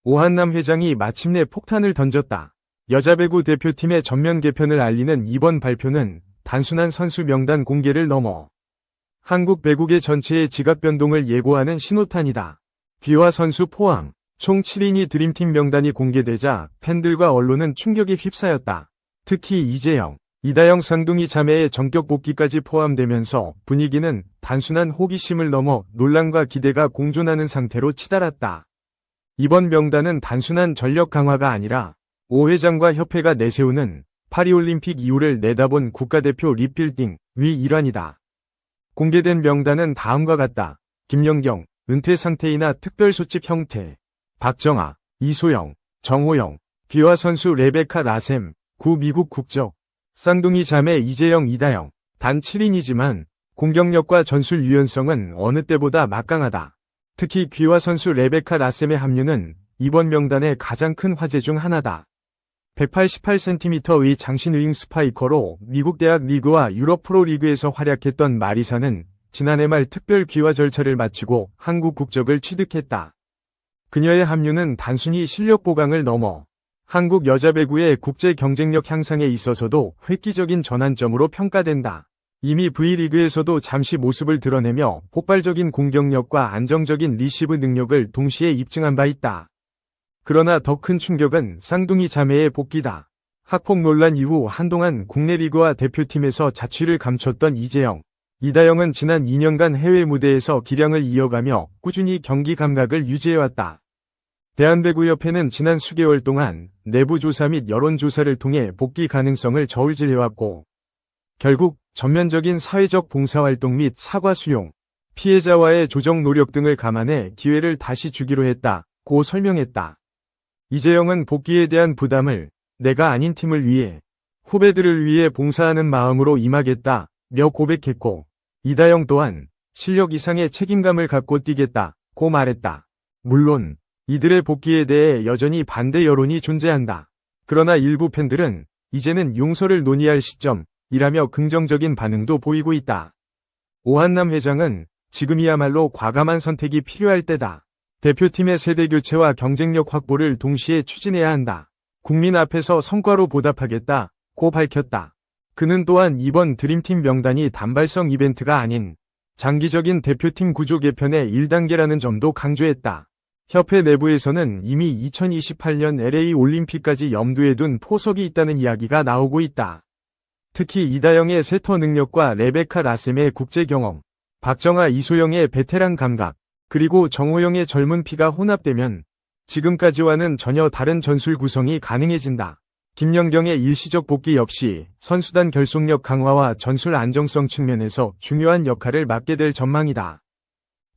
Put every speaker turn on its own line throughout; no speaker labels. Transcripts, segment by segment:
오한남 회장이 마침내 폭탄을 던졌다. 여자배구 대표팀의 전면 개편을 알리는 이번 발표는 단순한 선수 명단 공개를 넘어 한국 배구계 전체의 지각 변동을 예고하는 신호탄이다. 귀화 선수 포함 총 7인이 드림팀 명단이 공개되자 팬들과 언론은 충격에 휩싸였다. 특히 이재영, 이다영 쌍둥이 자매의 전격 복귀까지 포함되면서 분위기는 단순한 호기심을 넘어 논란과 기대가 공존하는 상태로 치달았다. 이번 명단은 단순한 전력 강화가 아니라 오 회장과 협회가 내세우는 파리올림픽 이후를 내다본 국가대표 리빌딩의 일환이다. 공개된 명단은 다음과 같다. 김연경, 은퇴 상태이나 특별소집 형태. 박정아, 이소영, 정호영, 귀화 선수 레베카 라셈, 구 미국 국적. 쌍둥이 자매 이재영, 이다영. 단 7인이지만 공격력과 전술 유연성은 어느 때보다 막강하다. 특히 귀화 선수 레베카 라셈의 합류는 이번 명단의 가장 큰 화제 중 하나다. 188cm의 장신 윙 스파이커로 미국 대학 리그와 유럽 프로리그에서 활약했던 마리사는 지난해 말 특별 귀화 절차를 마치고 한국 국적을 취득했다. 그녀의 합류는 단순히 실력 보강을 넘어 한국 여자 배구의 국제 경쟁력 향상에 있어서도 획기적인 전환점으로 평가된다. 이미 V리그에서도 잠시 모습을 드러내며 폭발적인 공격력과 안정적인 리시브 능력을 동시에 입증한 바 있다. 그러나 더 큰 충격은 쌍둥이 자매의 복귀다. 학폭 논란 이후 한동안 국내 리그와 대표팀에서 자취를 감췄던 이재영, 이다영은 지난 2년간 해외 무대에서 기량을 이어가며 꾸준히 경기 감각을 유지해왔다. 대한배구협회는 지난 수개월 동안 내부 조사 및 여론조사를 통해 복귀 가능성을 저울질해왔고 결국 전면적인 사회적 봉사활동 및 사과 수용, 피해자와의 조정 노력 등을 감안해 기회를 다시 주기로 했다고 설명했다. 이재영은 복귀에 대한 부담을 내가 아닌 팀을 위해, 후배들을 위해 봉사하는 마음으로 임하겠다며 고백했고 이다영 또한 실력 이상의 책임감을 갖고 뛰겠다고 말했다. 물론 이들의 복귀에 대해 여전히 반대 여론이 존재한다. 그러나 일부 팬들은 이제는 용서를 논의할 시점이라며 긍정적인 반응도 보이고 있다. 오한남 회장은 지금이야말로 과감한 선택이 필요할 때다. 대표팀의 세대 교체와 경쟁력 확보를 동시에 추진해야 한다. 국민 앞에서 성과로 보답하겠다고 밝혔다. 그는 또한 이번 드림팀 명단이 단발성 이벤트가 아닌 장기적인 대표팀 구조 개편의 1단계라는 점도 강조했다. 협회 내부에서는 이미 2028년 LA 올림픽까지 염두에 둔 포석이 있다는 이야기가 나오고 있다. 특히 이다영의 세터 능력과 레베카 라셈의 국제 경험, 박정아 이소영의 베테랑 감각, 그리고 정호영의 젊은 피가 혼합되면 지금까지와는 전혀 다른 전술 구성이 가능해진다. 김연경의 일시적 복귀 역시 선수단 결속력 강화와 전술 안정성 측면에서 중요한 역할을 맡게 될 전망이다.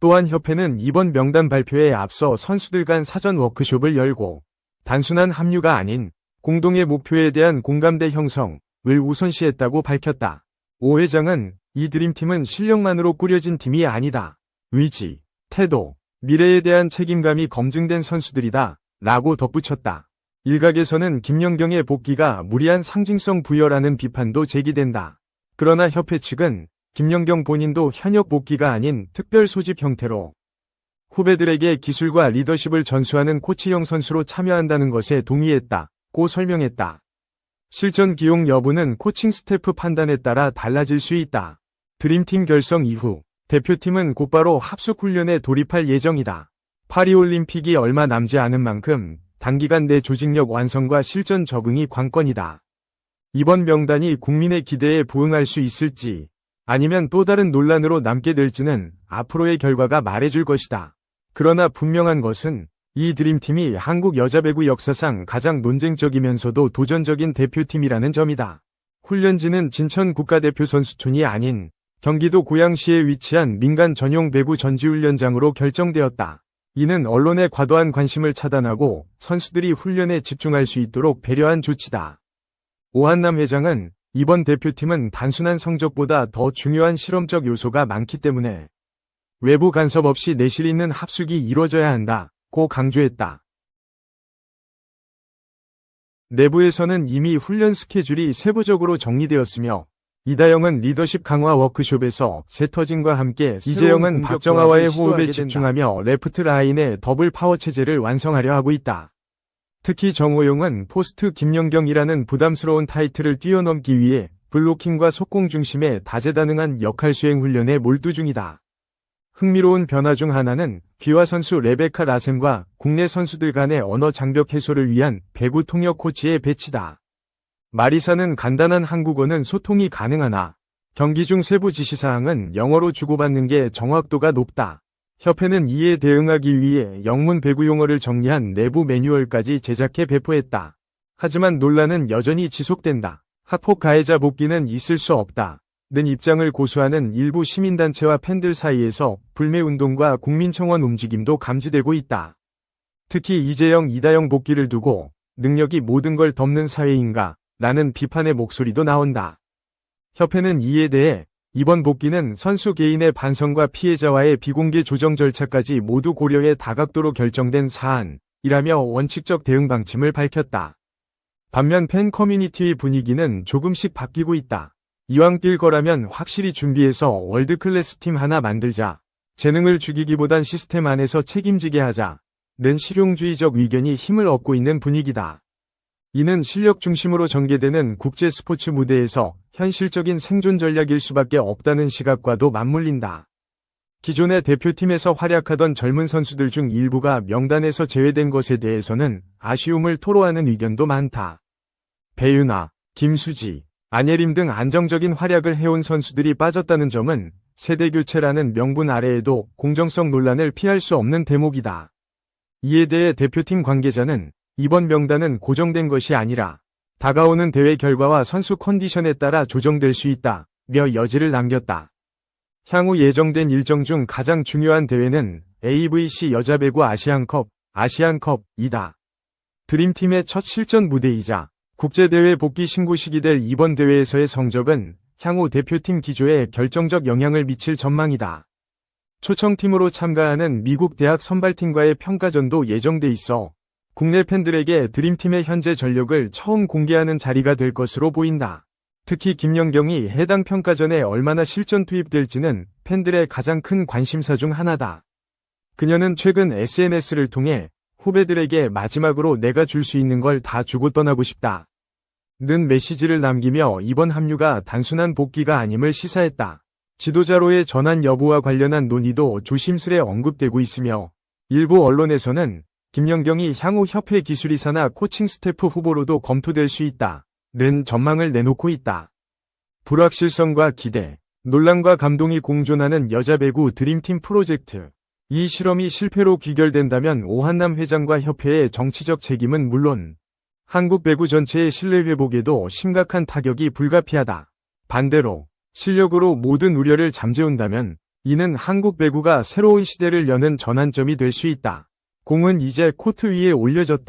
또한 협회는 이번 명단 발표에 앞서 선수들 간 사전 워크숍을 열고 단순한 합류가 아닌 공동의 목표에 대한 공감대 형성을 우선시했다고 밝혔다. 오 회장은 이 드림팀은 실력만으로 꾸려진 팀이 아니다. 의지, 태도, 미래에 대한 책임감이 검증된 선수들이다 라고 덧붙였다. 일각에서는 김연경의 복귀가 무리한 상징성 부여라는 비판도 제기된다. 그러나 협회 측은 김연경 본인도 현역 복귀가 아닌 특별 소집 형태로 후배들에게 기술과 리더십을 전수하는 코치형 선수로 참여한다는 것에 동의했다고 설명했다. 실전 기용 여부는 코칭 스태프 판단에 따라 달라질 수 있다. 드림팀 결성 이후 대표팀은 곧바로 합숙 훈련에 돌입할 예정이다. 파리올림픽이 얼마 남지 않은 만큼 단기간 내 조직력 완성과 실전 적응이 관건이다. 이번 명단이 국민의 기대에 부응할 수 있을지 아니면 또 다른 논란으로 남게 될지는 앞으로의 결과가 말해줄 것이다. 그러나 분명한 것은 이 드림팀이 한국 여자배구 역사상 가장 논쟁적이면서도 도전적인 대표팀이라는 점이다. 훈련지는 진천 국가대표 선수촌이 아닌 경기도 고양시에 위치한 민간 전용 배구 전지훈련장으로 결정되었다. 이는 언론의 과도한 관심을 차단하고 선수들이 훈련에 집중할 수 있도록 배려한 조치다. 오한남 회장은 이번 대표팀은 단순한 성적보다 더 중요한 실험적 요소가 많기 때문에 외부 간섭 없이 내실 있는 합숙이 이루어져야 한다고 강조했다. 내부에서는 이미 훈련 스케줄이 세부적으로 정리되었으며 이다영은 리더십 강화 워크숍에서 세터진과 함께 이재영은 박정아와의 호흡에 집중하며 레프트 라인의 더블 파워 체제를 완성하려 하고 있다. 특히 정호용은 포스트 김연경이라는 부담스러운 타이틀을 뛰어넘기 위해 블로킹과 속공 중심의 다재다능한 역할 수행 훈련에 몰두 중이다. 흥미로운 변화 중 하나는 귀화 선수 레베카 라셈과 국내 선수들 간의 언어 장벽 해소를 위한 배구 통역 코치의 배치다. 마리사는 간단한 한국어는 소통이 가능하나 경기 중 세부 지시사항은 영어로 주고받는 게 정확도가 높다. 협회는 이에 대응하기 위해 영문 배구 용어를 정리한 내부 매뉴얼까지 제작해 배포했다. 하지만 논란은 여전히 지속된다. 학폭 가해자 복귀는 있을 수 없다. 는 입장을 고수하는 일부 시민단체와 팬들 사이에서 불매운동과 국민청원 움직임도 감지되고 있다. 특히 이재영, 이다영 복귀를 두고 능력이 모든 걸 덮는 사회인가? 라는 비판의 목소리도 나온다. 협회는 이에 대해 이번 복귀는 선수 개인의 반성과 피해자와의 비공개 조정 절차까지 모두 고려해 다각도로 결정된 사안이라며 원칙적 대응 방침을 밝혔다. 반면 팬 커뮤니티의 분위기는 조금씩 바뀌고 있다. 이왕 뛸 거라면 확실히 준비해서 월드클래스 팀 하나 만들자. 재능을 죽이기보단 시스템 안에서 책임지게 하자. 는 실용주의적 의견이 힘을 얻고 있는 분위기다. 이는 실력 중심으로 전개되는 국제 스포츠 무대에서 현실적인 생존 전략일 수밖에 없다는 시각과도 맞물린다. 기존의 대표팀에서 활약하던 젊은 선수들 중 일부가 명단에서 제외된 것에 대해서는 아쉬움을 토로하는 의견도 많다. 배윤아, 김수지, 안예림 등 안정적인 활약을 해온 선수들이 빠졌다는 점은 세대교체라는 명분 아래에도 공정성 논란을 피할 수 없는 대목이다. 이에 대해 대표팀 관계자는 이번 명단은 고정된 것이 아니라 다가오는 대회 결과와 선수 컨디션에 따라 조정될 수 있다. 며 여지를 남겼다. 향후 예정된 일정 중 가장 중요한 대회는 AVC 여자배구 아시안컵이다. 드림팀의 첫 실전 무대이자 국제대회 복귀 신고식이 될 이번 대회에서의 성적은 향후 대표팀 기조에 결정적 영향을 미칠 전망이다. 초청팀으로 참가하는 미국 대학 선발팀과의 평가전도 예정돼 있어 국내 팬들에게 드림팀의 현재 전력을 처음 공개하는 자리가 될 것으로 보인다. 특히 김연경이 해당 평가전에 얼마나 실전 투입될지는 팬들의 가장 큰 관심사 중 하나다. 그녀는 최근 SNS를 통해 후배들에게 마지막으로 내가 줄 수 있는 걸 다 주고 떠나고 싶다. 는 메시지를 남기며 이번 합류가 단순한 복귀가 아님을 시사했다. 지도자로의 전환 여부와 관련한 논의도 조심스레 언급되고 있으며 일부 언론에서는 김연경이 향후 협회 기술이사나 코칭 스태프 후보로도 검토될 수 있다. 는 전망을 내놓고 있다. 불확실성과 기대, 논란과 감동이 공존하는 여자배구 드림팀 프로젝트. 이 실험이 실패로 귀결된다면 오한남 회장과 협회의 정치적 책임은 물론 한국 배구 전체의 신뢰 회복에도 심각한 타격이 불가피하다. 반대로 실력으로 모든 우려를 잠재운다면 이는 한국 배구가 새로운 시대를 여는 전환점이 될 수 있다. 공은 이제 코트 위에 올려졌다.